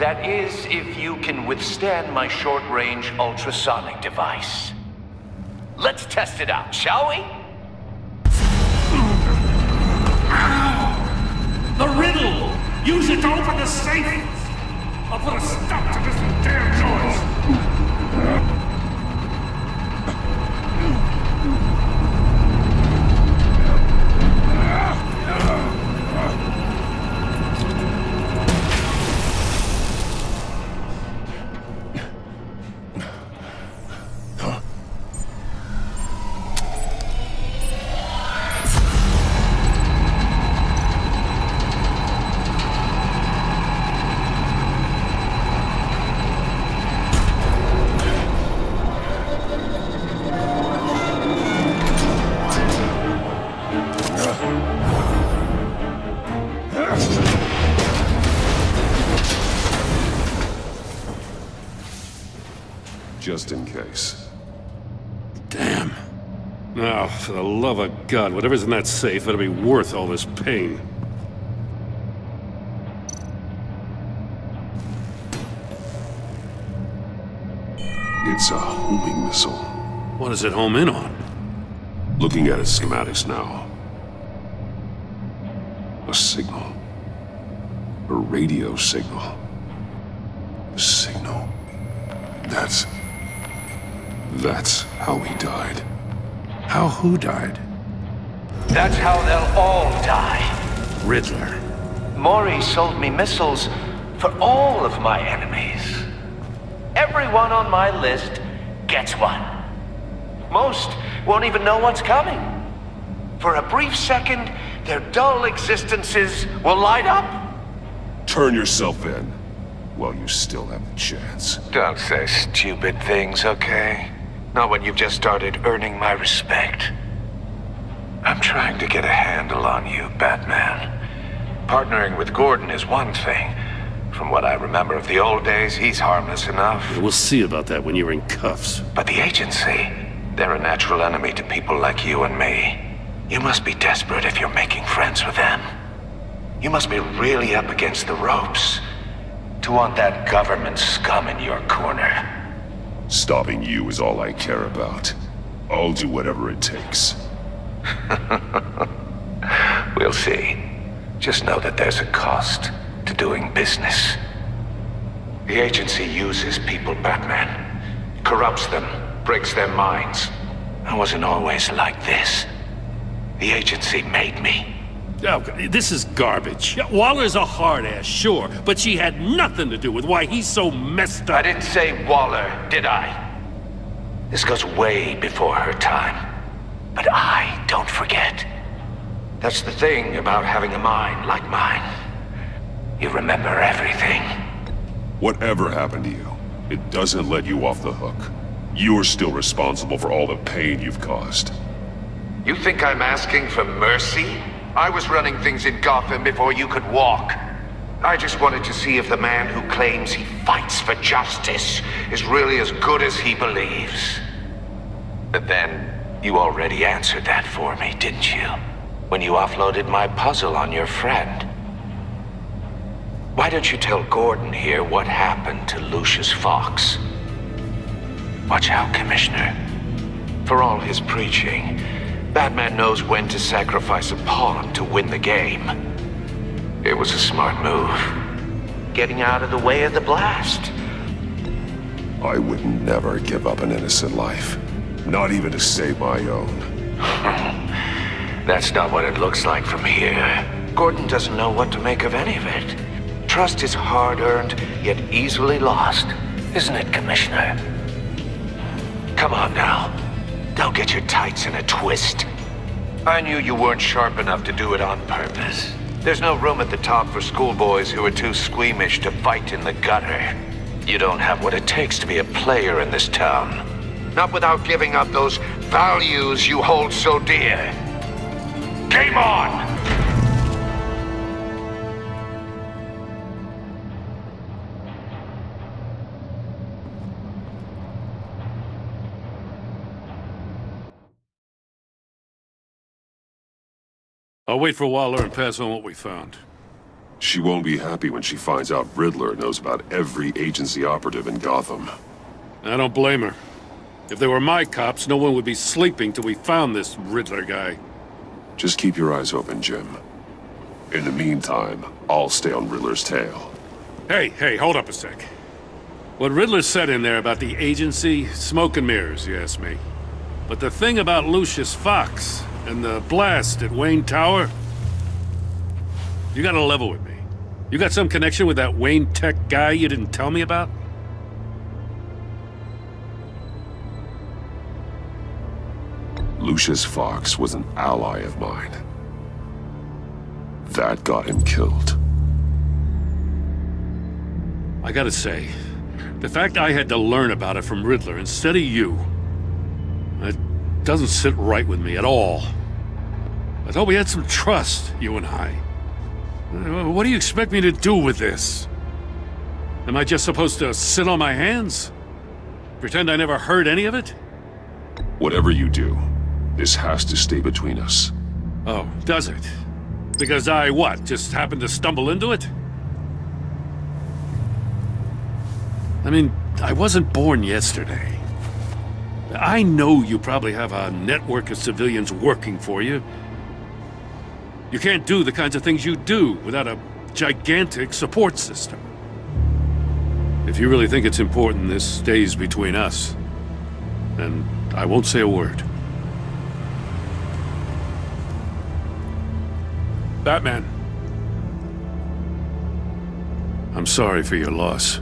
That is, if you can withstand my short-range ultrasonic device. Let's test it out, shall we? The riddle! Use it to open the safe! I'll put a stop to this damn noise! Just in case. Damn. Now, for the love of God, whatever's in that safe better be worth all this pain. It's a homing missile. What does it home in on? Looking at its schematics now. A signal. A radio signal. A signal. That's how he died. How who died? That's how they'll all die. Riddler. Maury sold me missiles for all of my enemies. Everyone on my list gets one. Most won't even know what's coming. For a brief second, their dull existences will light up. Turn yourself in while you still have the chance. Don't say stupid things, okay? Not when you've just started earning my respect. I'm trying to get a handle on you, Batman. Partnering with Gordon is one thing. From what I remember of the old days, he's harmless enough. We'll see about that when you're in cuffs. But the agency, they're a natural enemy to people like you and me. You must be desperate if you're making friends with them. You must be really up against the ropes to want that government scum in your corner. Stopping you is all I care about. I'll do whatever it takes. We'll see. Just know that there's a cost to doing business. The agency uses people, Batman. Corrupts them, breaks their minds. I wasn't always like this. The agency made me. Oh, this is garbage. Waller's a hard-ass, sure, but she had nothing to do with why he's so messed up. I didn't say Waller, did I? This goes way before her time. But I don't forget. That's the thing about having a mind like mine. You remember everything. Whatever happened to you, it doesn't let you off the hook. You're still responsible for all the pain you've caused. You think I'm asking for mercy? I was running things in Gotham before you could walk. I just wanted to see if the man who claims he fights for justice is really as good as he believes. But then, you already answered that for me, didn't you? When you offloaded my puzzle on your friend. Why don't you tell Gordon here what happened to Lucius Fox? Watch out, Commissioner. For all his preaching, Batman knows when to sacrifice a pawn to win the game. It was a smart move. Getting out of the way of the blast. I would never give up an innocent life. Not even to save my own. That's not what it looks like from here. Gordon doesn't know what to make of any of it. Trust is hard-earned, yet easily lost. Isn't it, Commissioner? Come on now. Don't get your tights in a twist. I knew you weren't sharp enough to do it on purpose. There's no room at the top for schoolboys who are too squeamish to fight in the gutter. You don't have what it takes to be a player in this town. Not without giving up those values you hold so dear. Game on! I'll wait for Waller and pass on what we found. She won't be happy when she finds out Riddler knows about every agency operative in Gotham. I don't blame her. If they were my cops, no one would be sleeping till we found this Riddler guy. Just keep your eyes open, Jim. In the meantime, I'll stay on Riddler's tail. Hey, hold up a sec. What Riddler said in there about the agency, smoke and mirrors, you ask me. But the thing about Lucius Fox and the blast at Wayne Tower, you gotta level with me. You got some connection with that Wayne Tech guy you didn't tell me about? Lucius Fox was an ally of mine. That got him killed. I gotta say, the fact I had to learn about it from Riddler instead of you, it doesn't sit right with me at all. I thought we had some trust, you and I. What do you expect me to do with this? Am I just supposed to sit on my hands? Pretend I never heard any of it? Whatever you do, this has to stay between us. Oh, does it? Because I, what, just happened to stumble into it? I mean, I wasn't born yesterday. I know you probably have a network of civilians working for you. You can't do the kinds of things you do without a gigantic support system. If you really think it's important this stays between us, then I won't say a word. Batman. I'm sorry for your loss.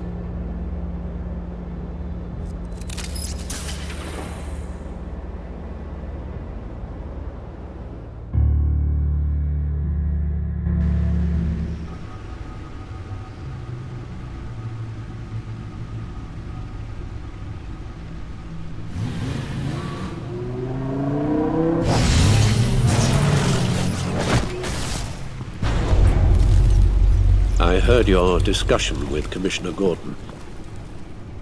I heard your discussion with Commissioner Gordon.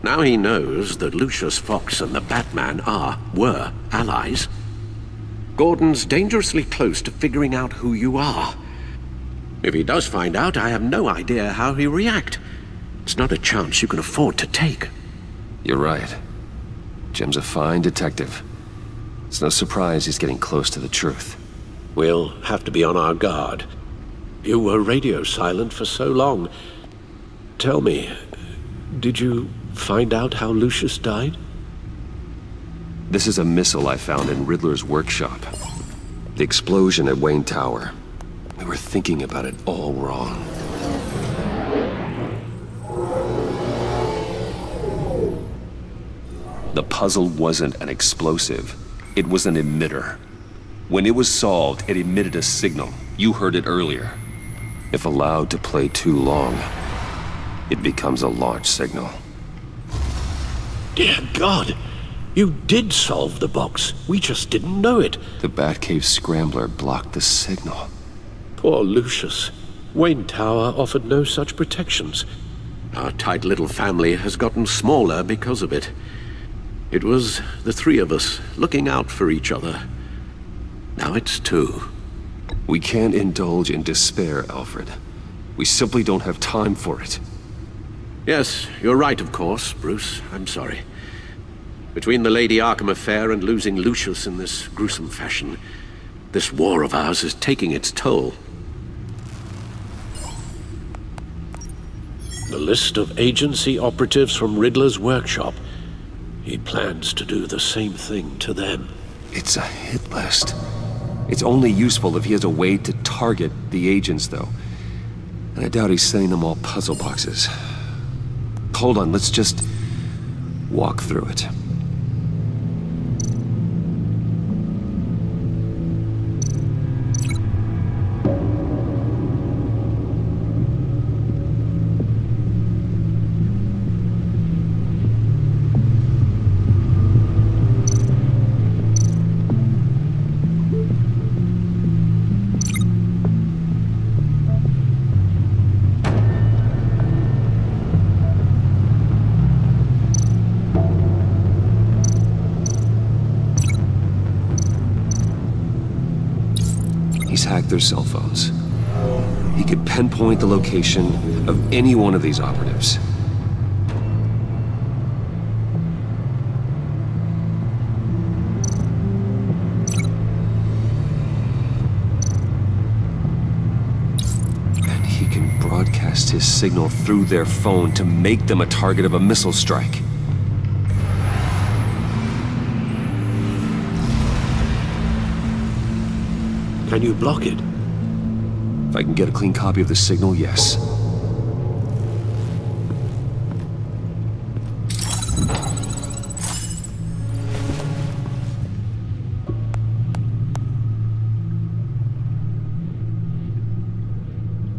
Now he knows that Lucius Fox and the Batman were allies. Gordon's dangerously close to figuring out who you are. If he does find out, I have no idea how he'll react. It's not a chance you can afford to take. You're right. Jim's a fine detective. It's no surprise he's getting close to the truth. We'll have to be on our guard. You were radio silent for so long. Tell me, did you find out how Lucius died? This is a missile I found in Riddler's workshop. The explosion at Wayne Tower. We were thinking about it all wrong. The puzzle wasn't an explosive. It was an emitter. When it was solved, it emitted a signal. You heard it earlier. If allowed to play too long, it becomes a launch signal. Dear God! You did solve the box. We just didn't know it. The Batcave scrambler blocked the signal. Poor Lucius. Wayne Tower offered no such protections. Our tight little family has gotten smaller because of it. It was the three of us looking out for each other. Now it's two. We can't indulge in despair, Alfred. We simply don't have time for it. Yes, you're right, of course, Bruce. I'm sorry. Between the Lady Arkham affair and losing Lucius in this gruesome fashion, this war of ours is taking its toll. The list of agency operatives from Riddler's workshop. He plans to do the same thing to them. It's a hit list. It's only useful if he has a way to target the agents, though. And I doubt he's sending them all puzzle boxes. Hold on, let's just walk through it. He's hacked their cell phones. He could pinpoint the location of any one of these operatives. And he can broadcast his signal through their phone to make them a target of a missile strike. Can you block it? If I can get a clean copy of the signal, yes.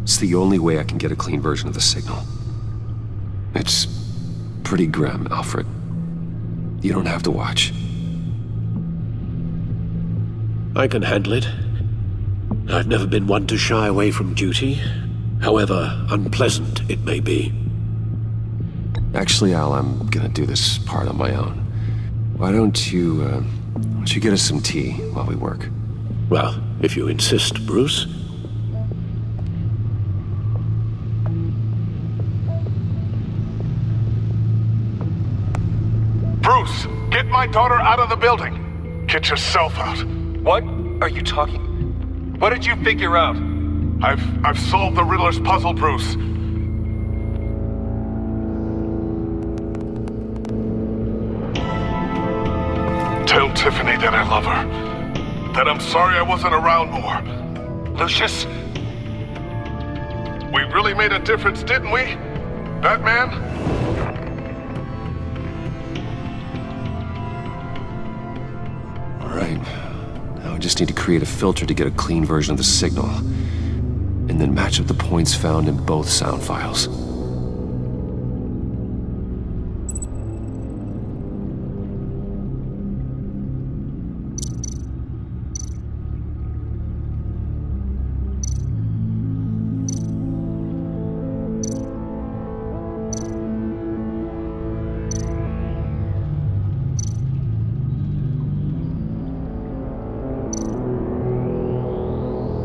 It's the only way I can get a clean version of the signal. It's pretty grim, Alfred. You don't have to watch. I can handle it. I've never been one to shy away from duty, however unpleasant it may be. Actually, Al, I'm gonna do this part on my own. Why don't you get us some tea while we work? Well, if you insist, Bruce. Bruce, get my daughter out of the building. Get yourself out. What are you talking? What did you figure out? I've solved the Riddler's puzzle, Bruce. Tell Tiffany that I love her. That I'm sorry I wasn't around more. Lucius? We really made a difference, didn't we? Batman? All right. Now I just need to create a filter to get a clean version of the signal, and then match up the points found in both sound files.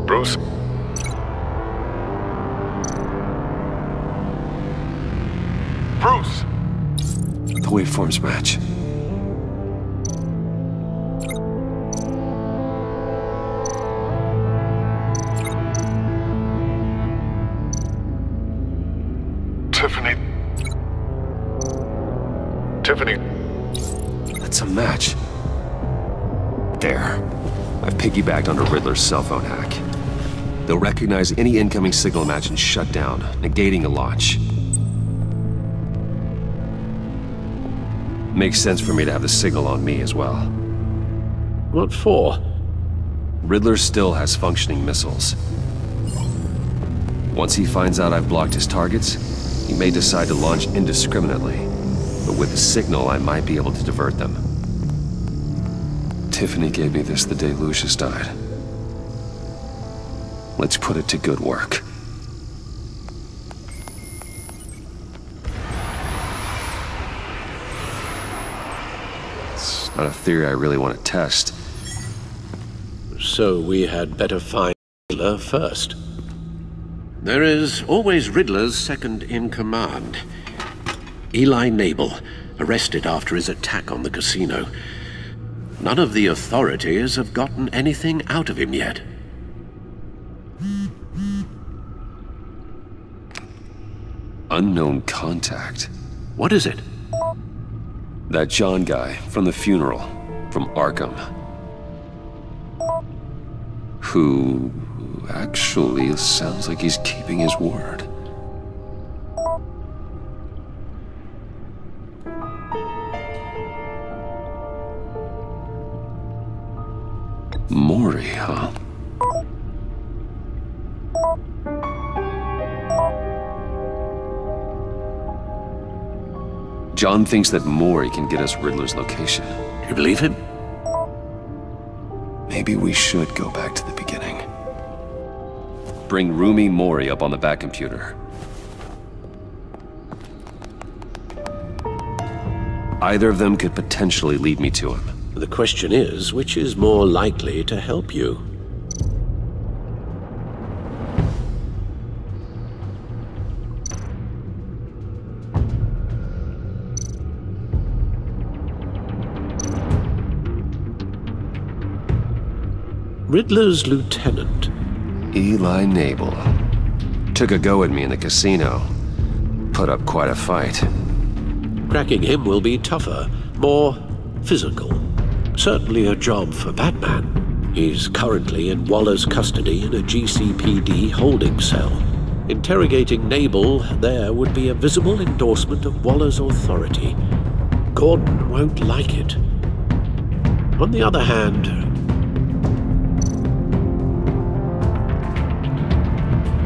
Bruce? Bruce! The waveforms match. Tiffany. Tiffany. That's a match. There. I've piggybacked onto Riddler's cell phone hack. They'll recognize any incoming signal match and shut down, negating a launch. Makes sense for me to have the signal on me as well. What for? Riddler still has functioning missiles. Once he finds out I've blocked his targets, he may decide to launch indiscriminately. But with the signal, I might be able to divert them. Tiffany gave me this the day Lucius died. Let's put it to good work. It's not a theory I really want to test. So we had better find Riddler first. There is always Riddler's second in command. Eli Nabel, arrested after his attack on the casino. None of the authorities have gotten anything out of him yet. Unknown contact. What is it? That John guy from the funeral, from Arkham. Who actually sounds like he's keeping his word. Mori, huh? John thinks that Mori can get us Riddler's location. Do you believe him? Maybe we should go back to the beginning. Bring Rumi Mori up on the back computer. Either of them could potentially lead me to him. The question is, which is more likely to help you? Riddler's lieutenant. Eli Nabel. Took a go at me in the casino. Put up quite a fight. Cracking him will be tougher, more physical. Certainly a job for Batman. He's currently in Waller's custody in a GCPD holding cell. Interrogating Nabel there would be a visible endorsement of Waller's authority. Gordon won't like it. On the other hand,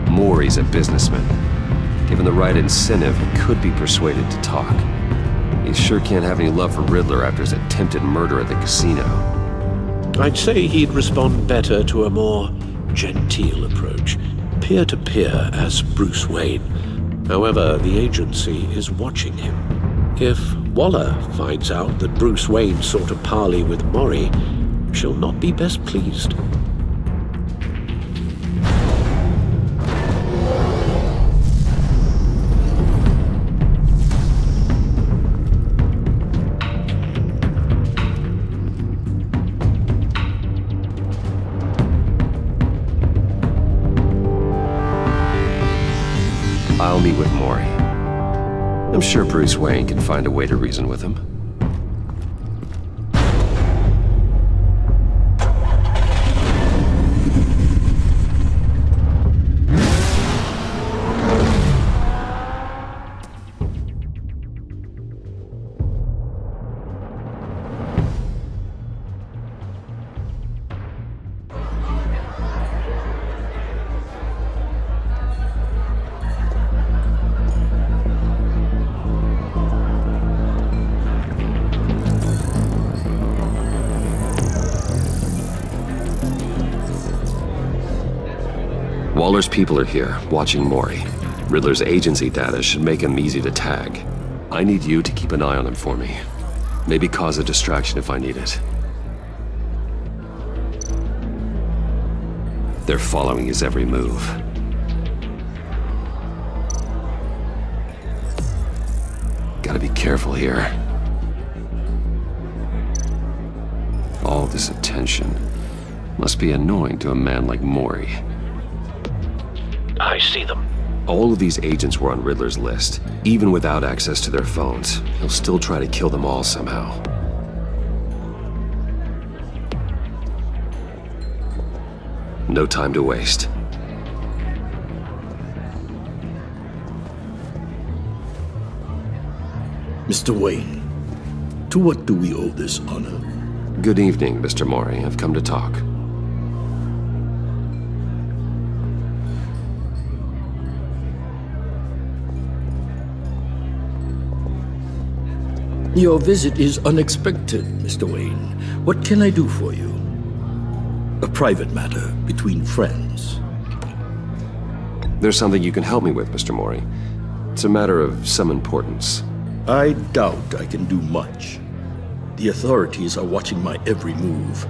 Maury's a businessman. Given the right incentive, he could be persuaded to talk. He sure can't have any love for Riddler after his attempted murder at the casino. I'd say he'd respond better to a more genteel approach, peer-to-peer as Bruce Wayne. However, the agency is watching him. If Waller finds out that Bruce Wayne sought a parley with Maury, she'll not be best pleased. I'll meet with Maury. I'm sure Bruce Wayne can find a way to reason with him. Waller's people are here, watching Maury. Riddler's agency data should make him easy to tag. I need you to keep an eye on him for me. Maybe cause a distraction if I need it. They're following his every move. Gotta be careful here. All this attention must be annoying to a man like Maury. I see them. All of these agents were on Riddler's list. Even without access to their phones, he'll still try to kill them all somehow. No time to waste. Mr. Wayne, to what do we owe this honor? Good evening, Mr. Maury. I've come to talk. Your visit is unexpected, Mr. Wayne. What can I do for you? A private matter between friends. There's something you can help me with, Mr. Maury. It's a matter of some importance. I doubt I can do much. The authorities are watching my every move.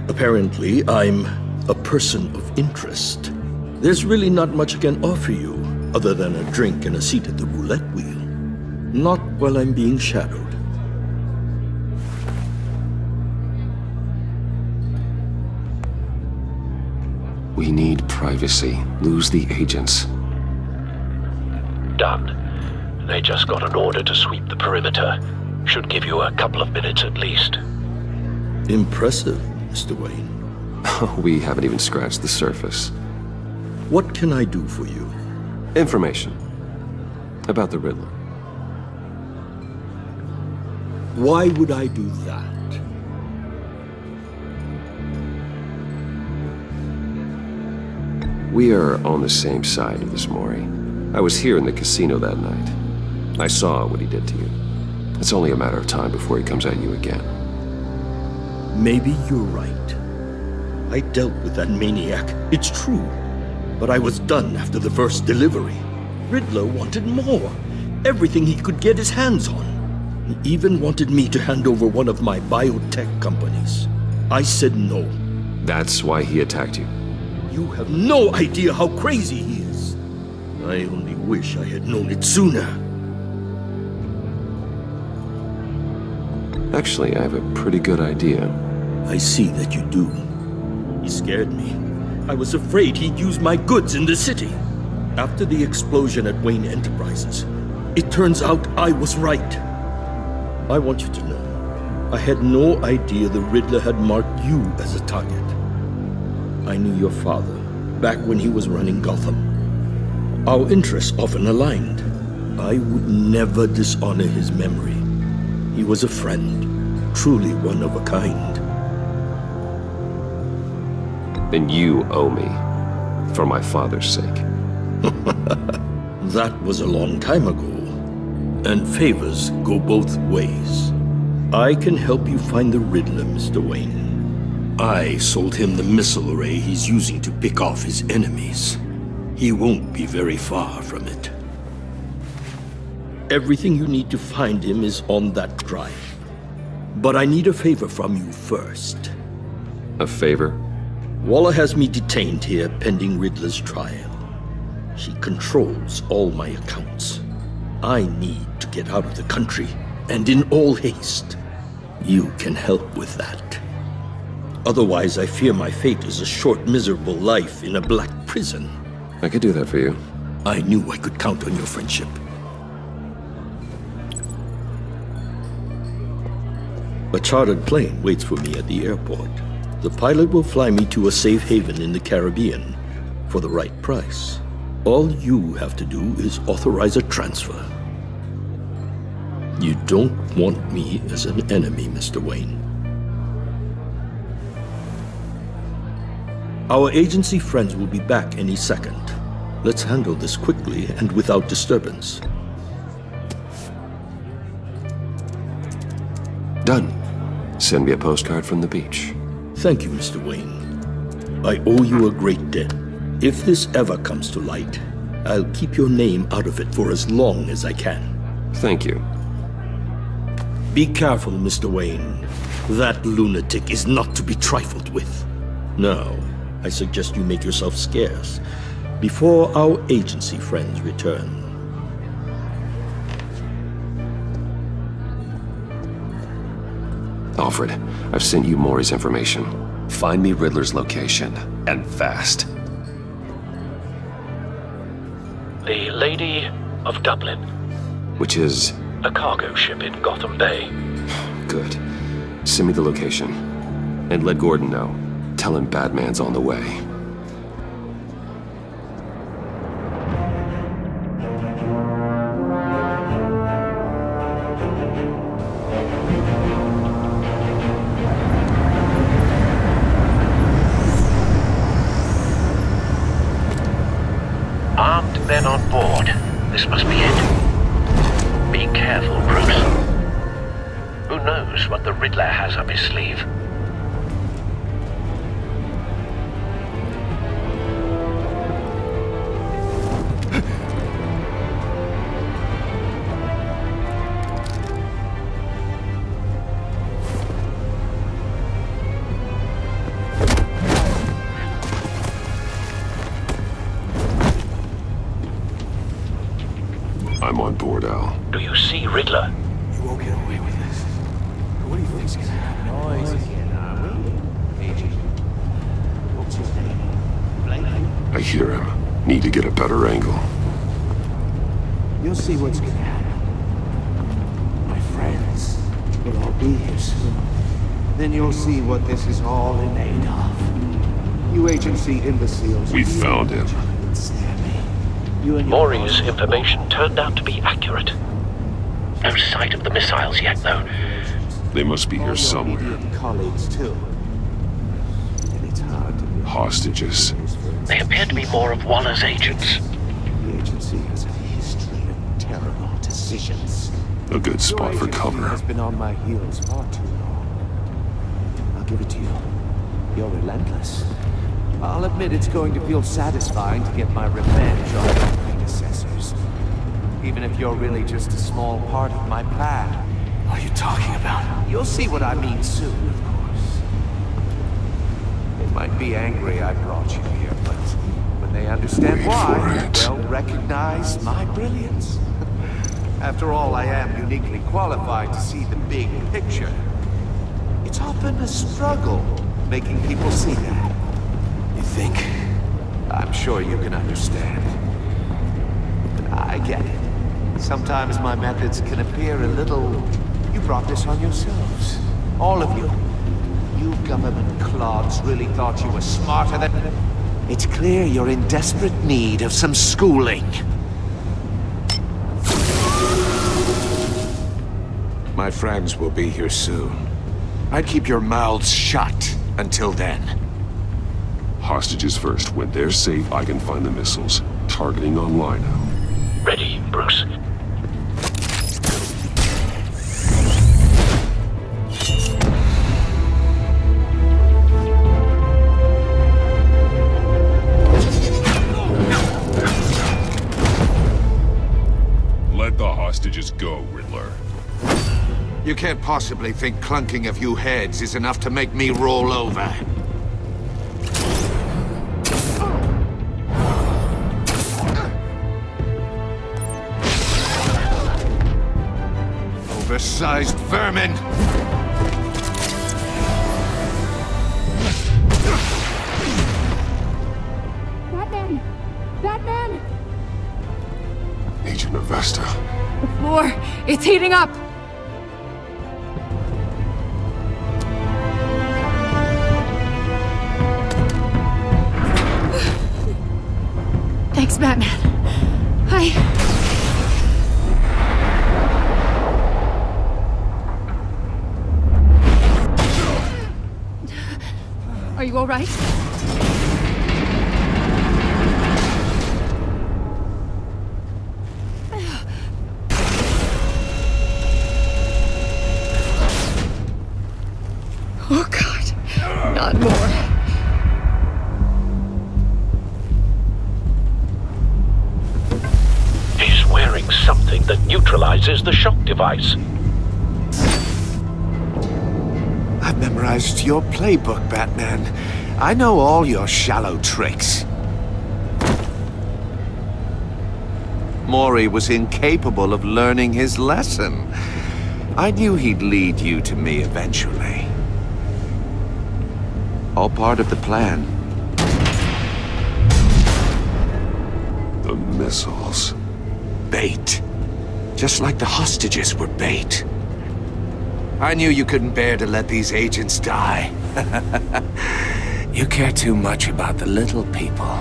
Apparently, I'm a person of interest. There's really not much I can offer you, other than a drink and a seat at the roulette wheel. Not while I'm being shadowed. We need privacy. Lose the agents. Done. They just got an order to sweep the perimeter. Should give you a couple of minutes at least. Impressive, Mr. Wayne. We haven't even scratched the surface. What can I do for you? Information. About the Riddler. Why would I do that? We are on the same side of this, Maury. I was here in the casino that night. I saw what he did to you. It's only a matter of time before he comes at you again. Maybe you're right. I dealt with that maniac, it's true. But I was done after the first delivery. Riddler wanted more. Everything he could get his hands on. He even wanted me to hand over one of my biotech companies. I said no. That's why he attacked you. You have no idea how crazy he is. I only wish I had known it sooner. Actually, I have a pretty good idea. I see that you do. He scared me. I was afraid he'd use my goods in the city. After the explosion at Wayne Enterprises, it turns out I was right. I want you to know, I had no idea the Riddler had marked you as a target. I knew your father back when he was running Gotham. Our interests often aligned. I would never dishonor his memory. He was a friend, truly one of a kind. Then you owe me, for my father's sake. That was a long time ago, and favors go both ways. I can help you find the Riddler, Mr. Wayne. I sold him the missile array he's using to pick off his enemies. He won't be very far from it. Everything you need to find him is on that drive. But I need a favor from you first. A favor? Waller has me detained here pending Riddler's trial. She controls all my accounts. I need to get out of the country, and in all haste. You can help with that. Otherwise, I fear my fate is a short, miserable life in a black prison. I could do that for you. I knew I could count on your friendship. A chartered plane waits for me at the airport. The pilot will fly me to a safe haven in the Caribbean for the right price. All you have to do is authorize a transfer. You don't want me as an enemy, Mr. Wayne. Our agency friends will be back any second. Let's handle this quickly and without disturbance. Done. Send me a postcard from the beach. Thank you, Mr. Wayne. I owe you a great debt. If this ever comes to light, I'll keep your name out of it for as long as I can. Thank you. Be careful, Mr. Wayne. That lunatic is not to be trifled with. Now, I suggest you make yourself scarce before our agency friends return. Alfred, I've sent you Maury's information. Find me Riddler's location, and fast. The Lady of Dublin. Which is? A cargo ship in Gotham Bay. Good. Send me the location. And let Gordon know. Tell him Batman's on the way. Armed men on board. This must be it. Be careful, Bruce. Who knows what the Riddler has up his sleeve? I'm on board, Al. Do you see Riddler? You won't get away with this. What do you think's gonna happen? Noise again, are we? Agent. What's his name? Blake? I hear him. Need to get a better angle. You'll see what's gonna happen. My friends will all be here soon. Then you'll see what this is all in aid of. You agency imbeciles. We found him. Maury's information turned out to be accurate. No sight of the missiles yet, though. They must be here somewhere. Colleagues too. And it's hard to be Hostages. They appear to be more of Waller's agents. The agency has a history of terrible decisions. A good spot Your for agency cover. has been on my heels far too long. I'll give it to you. You're relentless. I'll admit it's going to feel satisfying to get my revenge on my predecessors. Even if you're really just a small part of my plan. What are you talking about? You'll see what I mean soon, of course. They might be angry I brought you here, but when they understand Wait why, for it. they'll recognize my brilliance. After all, I am uniquely qualified to see the big picture. It's often a struggle making people see that. sure you can understand. But I get it. Sometimes my methods can appear a little... You brought this on yourselves. All of you. You government clods really thought you were smarter than... It's clear you're in desperate need of some schooling. My friends will be here soon. I'd keep your mouths shut until then. Hostages first. When they're safe, I can find the missiles. Targeting on Lino. Ready, Bruce. Let the hostages go, Riddler. You can't possibly think clunking a few heads is enough to make me roll over. Oversized vermin! Batman! Batman! Agent Avesta. The floor! It's heating up! Thanks, Batman. Are you all right? Oh, God. Not more. He's wearing something that neutralizes the shock device. I've memorized your playbook, Batman. I know all your shallow tricks. Mori was incapable of learning his lesson. I knew he'd lead you to me eventually. All part of the plan. The missiles. Bait. Just like the hostages were bait. I knew you couldn't bear to let these agents die. You care too much about the little people.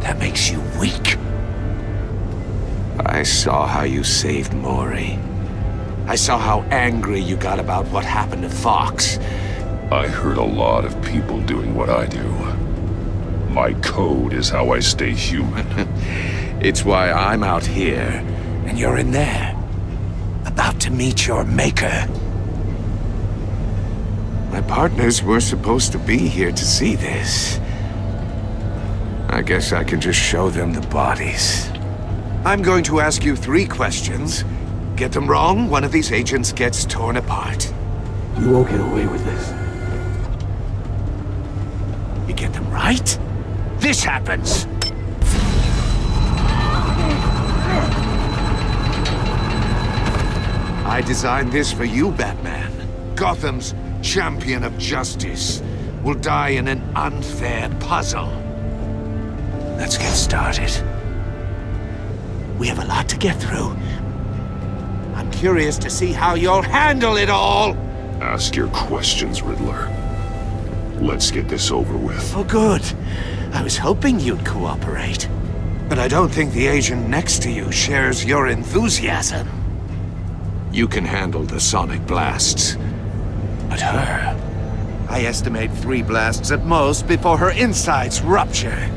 That makes you weak. I saw how you saved Mori. I saw how angry you got about what happened to Fox. I heard a lot of people doing what I do. My code is how I stay human. It's why I'm out here, and you're in there. About to meet your maker. My partners were supposed to be here to see this. I guess I can just show them the bodies. I'm going to ask you 3 questions. Get them wrong, one of these agents gets torn apart. You won't get away with this. You get them right, this happens. I designed this for you, Batman. Gotham's champion of justice will die in an unfair puzzle. Let's get started. We have a lot to get through. I'm curious to see how you'll handle it all. Ask your questions, Riddler. Let's get this over with. Oh, good. I was hoping you'd cooperate. But I don't think the agent next to you shares your enthusiasm. You can handle the sonic blasts. But her... I estimate 3 blasts at most before her insides rupture.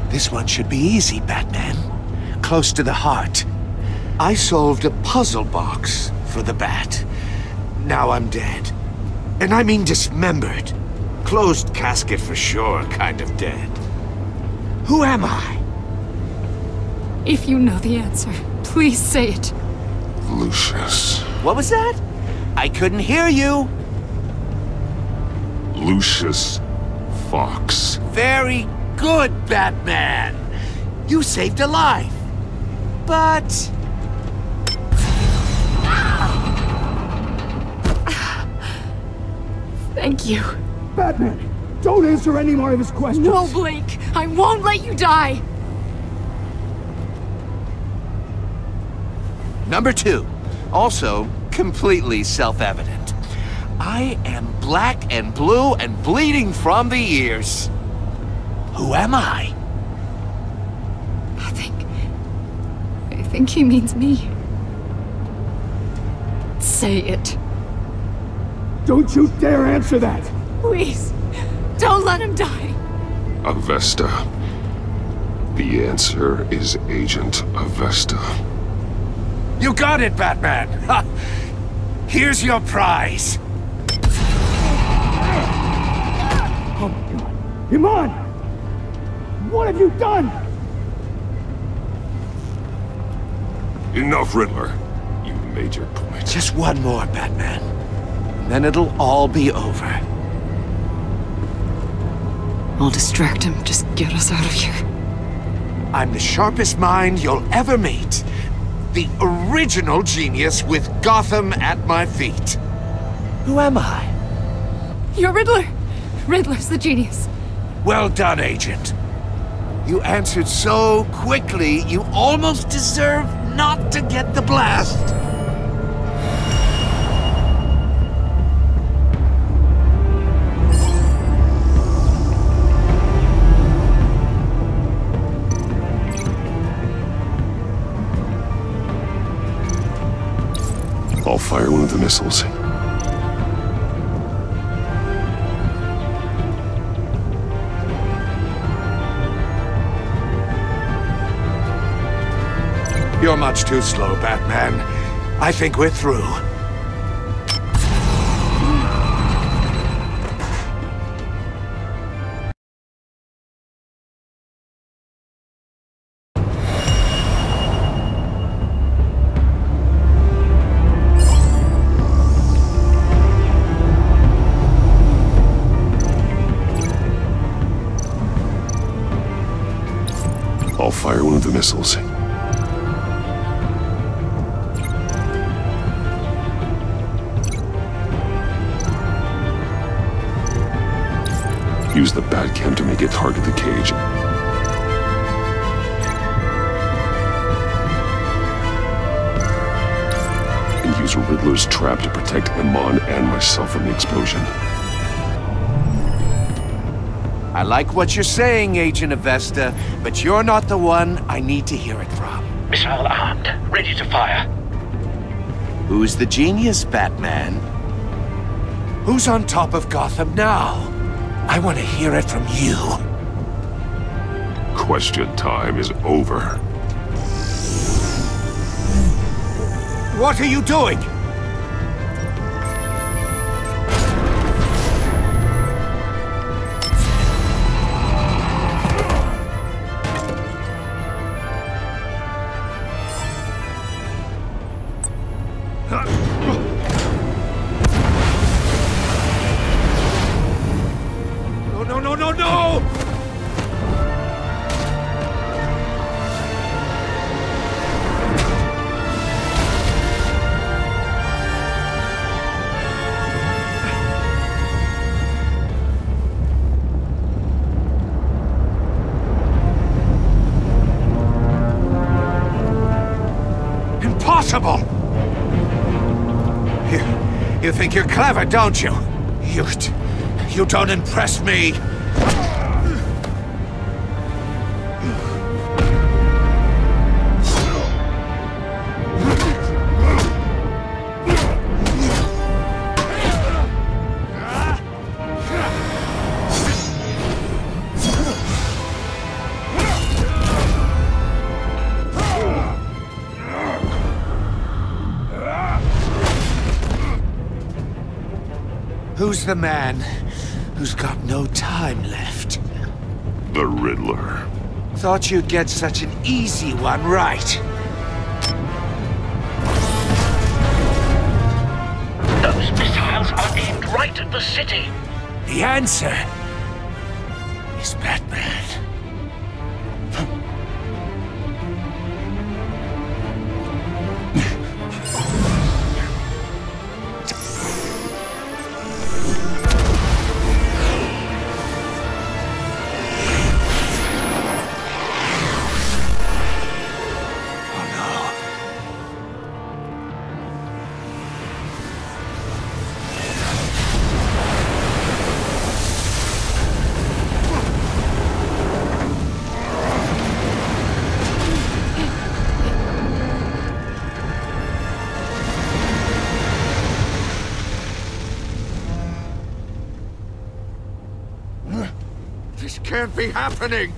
This one should be easy, Batman. Close to the heart. I solved a puzzle box for the Bat. Now I'm dead. And I mean dismembered. Closed casket for sure, kind of dead. Who am I? If you know the answer, please say it. Lucius. What was that? I couldn't hear you. Lucius Fox. Very good, Batman. You saved a life. But... Thank you. Batman, Don't answer any more of his questions! No, Blake! I won't let you die! Number 2. Also, completely self-evident. I am black and blue and bleeding from the ears. Who am I? I think he means me. Say it. Don't you dare answer that! Please, don't let him die. Avesta. The answer is Agent Avesta. You got it, Batman! Ha! Here's your prize! Oh my god! Iman! What have you done? Enough, Riddler. You made your point. Just one more, Batman. Then it'll all be over. I'll distract him. Just get us out of here. I'm the sharpest mind you'll ever meet. The original genius with Gotham at my feet. Who am I? You're Riddler. Riddler's the genius. Well done, Agent. You answered so quickly, you almost deserve not to get the blast. I'll fire one of the missiles. You're much too slow, Batman. I think we're through. I'll fire one of the missiles. Use the Batcam to make it target the cage. And use Riddler's trap to protect Iman and myself from the explosion. I like what you're saying, Agent Avesta, but you're not the one I need to hear it from. Missile armed, ready to fire. Who's the genius, Batman? Who's on top of Gotham now? I want to hear it from you. Question time is over. What are you doing? No! Impossible! You think you're clever, don't you? You don't impress me. Who's the man who's got no time left? The Riddler. Thought you'd get such an easy one right. Those missiles are aimed right at the city. The answer is Batman. This can't be happening!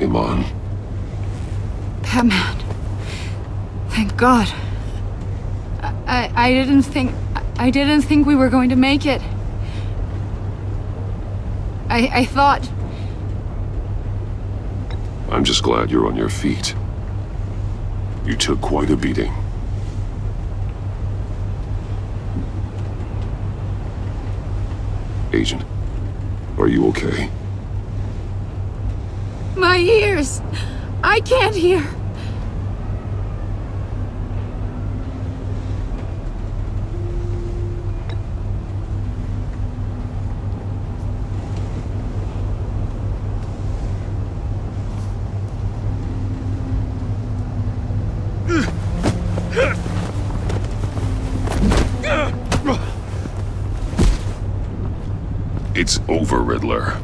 Iman. Batman. Thank God. I didn't think we were going to make it. I thought... I'm just glad you're on your feet. You took quite a beating. Agent, are you okay? My ears! I can't hear! It's over, Riddler.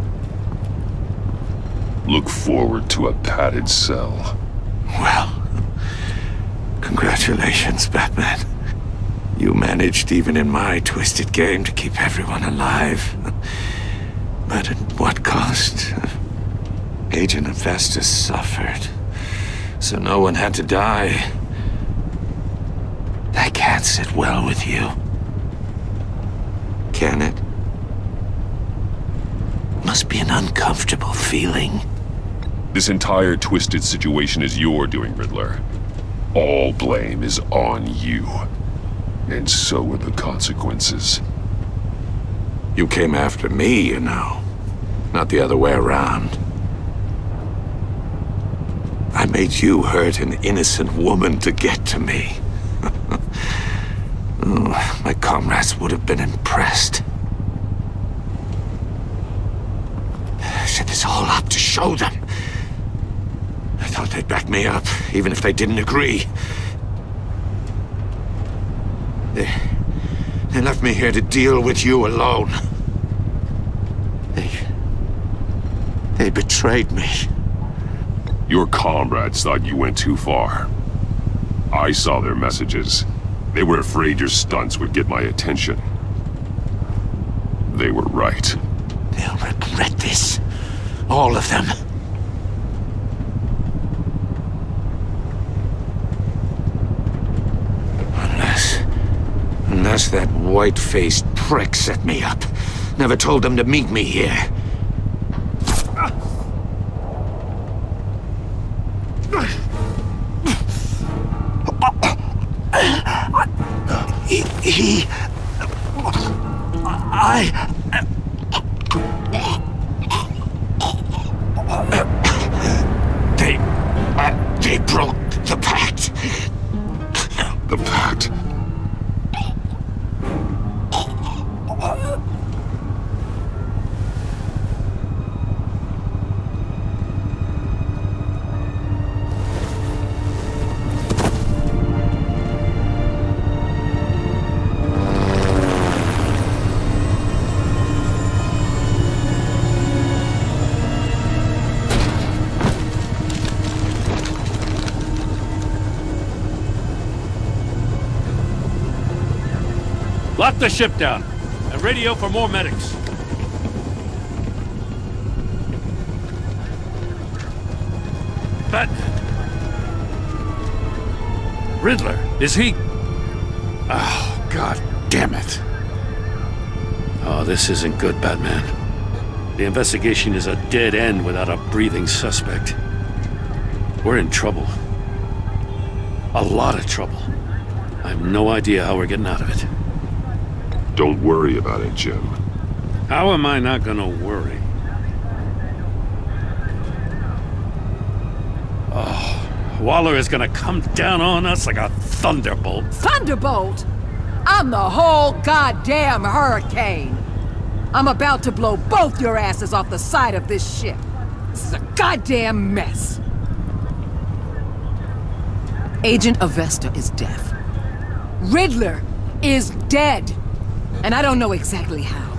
Look forward to a padded cell. Well, congratulations, Batman. You managed, even in my twisted game, to keep everyone alive. But at what cost? Agent Hephaestus suffered, so no one had to die. That can't sit well with you. Can it? Must be an uncomfortable feeling. This entire twisted situation is your doing, Riddler. All blame is on you. And so are the consequences. You came after me, you know. Not the other way around. I made you hurt an innocent woman to get to me. Oh, my comrades would have been impressed. I set this all up to show them. I thought they'd back me up, even if they didn't agree. They left me here to deal with you alone. They betrayed me. Your comrades thought you went too far. I saw their messages. They were afraid your stunts would get my attention. They were right. They'll regret this. All of them. Unless that white-faced prick set me up. Never told them to meet me here. They broke the pact. The pact? Lock the ship down and radio for more medics. Batman. Riddler, is he? Oh, God damn it. Oh, this isn't good, Batman. The investigation is a dead end without a breathing suspect. We're in trouble. A lot of trouble. I have no idea how we're getting out of it. Don't worry about it, Jim. How am I not gonna worry? Oh, Waller is gonna come down on us like a thunderbolt. Thunderbolt? I'm the whole goddamn hurricane. I'm about to blow both your asses off the side of this ship. This is a goddamn mess. Agent Avesta is deaf. Riddler is dead. And I don't know exactly how,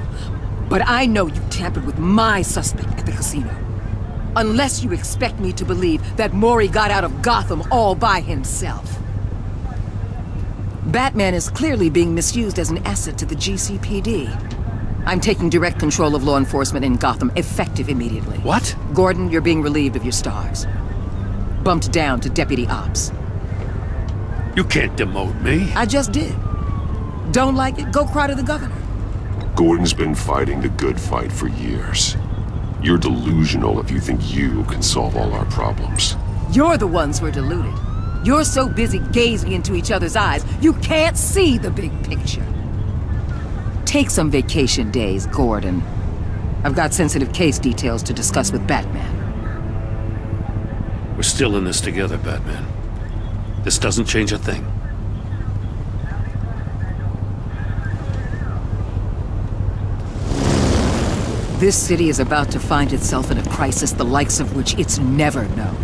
but I know you tampered with my suspect at the casino. Unless you expect me to believe that Mori got out of Gotham all by himself. Batman is clearly being misused as an asset to the GCPD. I'm taking direct control of law enforcement in Gotham, effective immediately. What? Gordon, you're being relieved of your stars. Bumped down to Deputy Ops. You can't demote me. I just did. Don't like it? Go cry to the governor. Gordon's been fighting the good fight for years. You're delusional if you think you can solve all our problems. You're the ones who are deluded. You're so busy gazing into each other's eyes, you can't see the big picture. Take some vacation days, Gordon. I've got sensitive case details to discuss with Batman. We're still in this together, Batman. This doesn't change a thing. This city is about to find itself in a crisis the likes of which it's never known.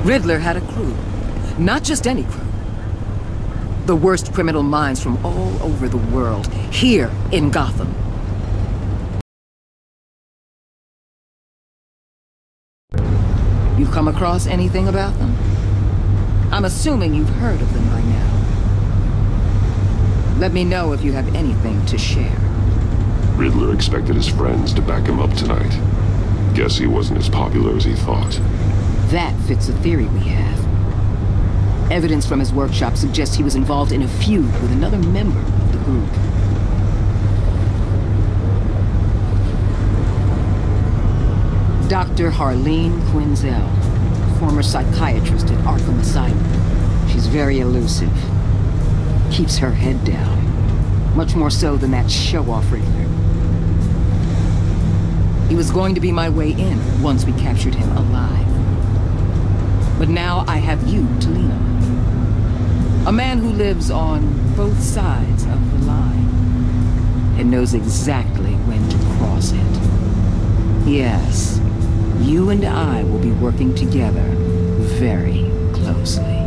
Riddler had a crew. Not just any crew. The worst criminal minds from all over the world, here in Gotham. You come across anything about them? I'm assuming you've heard of them by now. Let me know if you have anything to share. Riddler expected his friends to back him up tonight. Guess he wasn't as popular as he thought. That fits a theory we have. Evidence from his workshop suggests he was involved in a feud with another member of the group. Dr. Harleen Quinzel, former psychiatrist at Arkham Asylum. She's very elusive. Keeps her head down. Much more so than that show-off Riddler. He was going to be my way in once we captured him alive. But now I have you to lean on. A man who lives on both sides of the line and knows exactly when to cross it. Yes, you and I will be working together very closely.